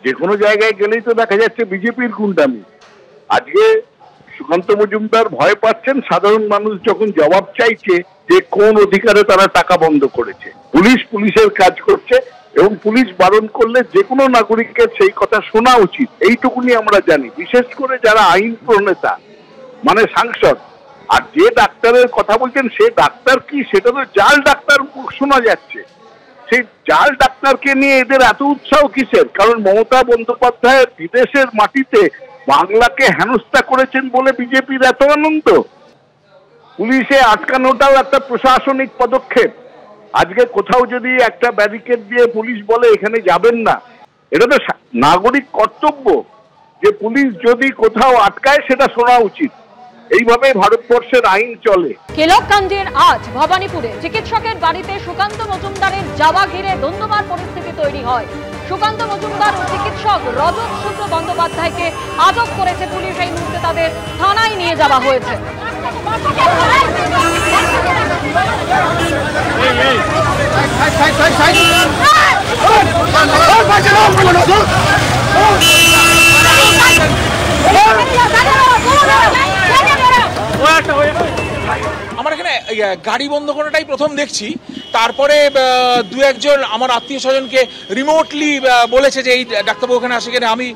যে কোনো জায়গায় গেলেই তো দেখা যাচ্ছে বিজেপির গুন্ডামি। আজকে সুকান্ত মজুমদার ভয় পাচ্ছেন সাধারণ মানুষ যখন জবাব চাইছে যে কোন অধিকারে তারা টাকা বন্ধ করেছে। পুলিশের কাজ করছে এবং পুলিশ বারণ করলে যে কোনো নাগরিকের সেই কথা শোনা উচিত, এইটুকুনি আমরা জানি। বিশেষ করে যারা আইন প্রণেতা মানে সাংসদ। আর যে ডাক্তারের কথা বলছেন সে ডাক্তার কি, সেটা তো জাল ডাক্তার শোনা যাচ্ছে। সেই জাল ডাক্তারকে নিয়ে এদের এত উৎসাহ কিসের? কারণ মমতা বন্দ্যোপাধ্যায় বিদেশের মাটিতে বাংলাকে হেনস্থা করেছেন বলে বিজেপির এত আনন্দ। পুলিশে আটকানোটাও একটা প্রশাসনিক পদক্ষেপ। আজকে কোথাও যদি একটা ব্যারিকেড দিয়ে পুলিশ বলে এখানে যাবেন না, এটা তো নাগরিক কর্তব্য যে পুলিশ যদি কোথাও আটকায় সেটা শোনা উচিত। এইভাবে ভারতবর্ষের আইন চলে। কেলক কাণ্ডের আজ ভবানীপুরে চিকিৎসকের বাড়িতে সুকান্ত মজুমদারের যাওয়া ঘিরে ধন্যবাদ পরিস্থিতি তৈরি হয়। সুকান্ত মজুমদার ও চিকিৎসক রজত শুক্ল বন্দ্যোপাধ্যায়কে আটক করেছে পুলিশ। এই মুহূর্তে তাদের থানায় নিয়ে যাওয়া হয়েছে। আমার এখানে গাড়ি বন্ধ করাটাই প্রথম দেখছি। তারপরে দু একজন আমার আত্মীয় স্বজনকে রিমোটলি বলেছে যে এই ডাক্তারবাবু ওখানে আসে কিনা। আমি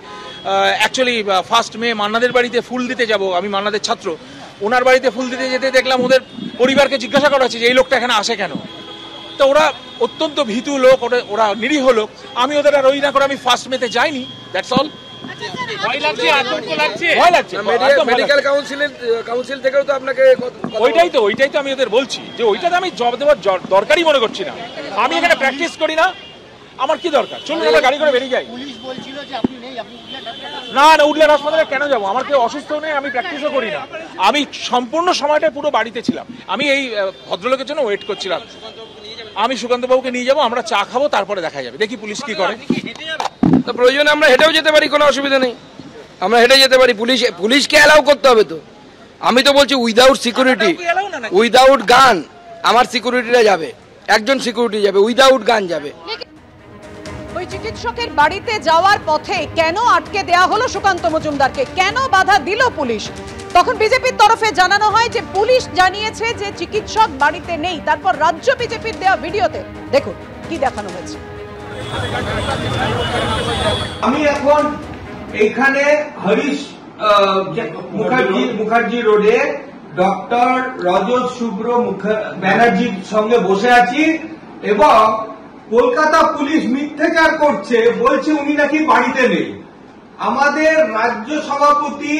অ্যাকচুয়ালি 1 মে মান্নাদের বাড়িতে ফুল দিতে যাব, আমি মান্নাদের ছাত্র। ওনার বাড়িতে ফুল দিতে যেতে দেখলাম ওদের পরিবারকে জিজ্ঞাসা করা হচ্ছে যে এই লোকটা এখানে আসে কেন। তো ওরা অত্যন্ত ভীতু লোক, ওরা নিরীহ লোক। আমি ওদের আর ওই না করে আমি 1 মেতে যাইনি, দ্যাটস অল। ওইটাই তো আমি ওদের বলছি যে ওইটাতে আমি জবাব দেওয়ার দরকারই মনে করছি না। আমি এখানে প্র্যাকটিস করি না, আমার কি দরকার? চলুন আমরা গাড়ি করে বেরিয়ে যাই। না না, উডল্যান্ড হাসপাতালে কেন যাবো? আমার কেউ অসুস্থ নেই, আমি প্র্যাকটিসও করি না। আমি সম্পূর্ণ সময়টা পুরো বাড়িতে ছিলাম। আমি এই ভদ্রলোকের জন্য ওয়েট করছিলাম। আমি সুকান্তবাবুকে নিয়ে যাবো, আমরা চা খাবো, তারপরে দেখা যাবে, দেখি পুলিশ কি করে। তো প্রয়োজনে আমরা হেঁটেও যেতে পারি, কোনো অসুবিধা নেই, আমরা হেঁটে যেতে পারি। পুলিশকে অ্যালাউ করতে হবে তো। আমি তো বলছি উইদাউট সিকিউরিটি, উইদাউট গান আমার সিকিউরিটিরা যাবে, একজন সিকিউরিটি যাবে, উইদাউট গান যাবে। ওই চিকিৎসকের বাড়িতে যাওয়ার পথে কেন আটকে দেওয়া হলো সুকান্ত মজুমদারকে? কেন বাধা দিল পুলিশ? তখন বিজেপির তরফে জানানো হয় যে পুলিশ জানিয়েছে যে চিকিৎসক বাড়িতে নেই। তারপর রাজ্য বিজেপির দেওয়া ভিডিওতে দেখুন কি দেখানো হয়েছে। আমি এখন এখানে হরিশ মুখার্জি রোডে ডক্টর রজত শুভ্র ব্যানার্জির সঙ্গে বসে আছি এবং কলকাতা পুলিশ মিথ্যাচার করছে, বলছে উনি নাকি বাড়িতে নেই। আমাদের রাজ্য সভাপতি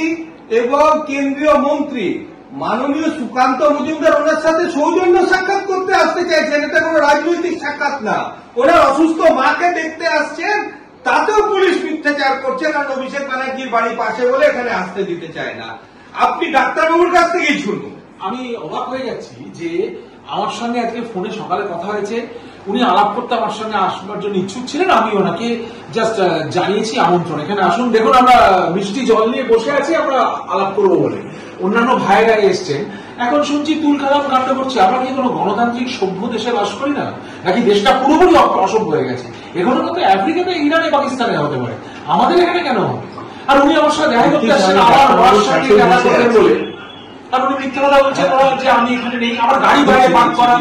এবং কেন্দ্রীয় মন্ত্রী মাননীয় সুকান্ত মজুমদার ওনার সাথে সৌজন্য সাক্ষাৎ করতে আসতে চাইছেন। এটা কোনো রাজনৈতিক সাক্ষাৎ না, ওনার অসুস্থ মাকে দেখতে আসছেন, তাতেও পুলিশ মিথ্যাচার করছে। কারণ অভিষেক ব্যানার্জির বাড়ি পাশে বলে এখানে আসতে দিতে চায় না। আপনি ডাক্তারবাবুর কাছ থেকেই শুনুন। আমি অবাক হয়ে যাচ্ছি যে আমার সঙ্গে আজকে ফোনে সকালে কথা হয়েছে, উনি আলাপ করতে আমার সঙ্গে আসবার জন্য ইচ্ছুক ছিলেন। আমি ওনাকে জাস্ট জানিয়েছি আমন্ত্রণ, এখানে আসুন, দেখুন আমরা মিষ্টি জল নিয়ে বসে আছি, আমরা আলাপ করবো বলে। অন্যান্য ভাইয়েরা এসছেন, এখন শুনছি তুলকালাম কাণ্ড করছে। আমরা কি কোনো গণতান্ত্রিক সভ্য দেশে বাস করি না নাকি? দেশটা পুরোপুরি অসভ্য হয়ে গেছে। এখানে কিন্তু আফ্রিকাতে, ইরানে, পাকিস্তানে হতে পারে, আমাদের এখানে কেন হবে? আর উনি আমার সাথে দেখা করতে আসছেন আমার বাবার সাথে দেখা করবেন বলে, আর উনি মিথ্যা কথা বলছেন যে আমি এখানে নেই, আমার গাড়ি বাইরে পার্ক করা।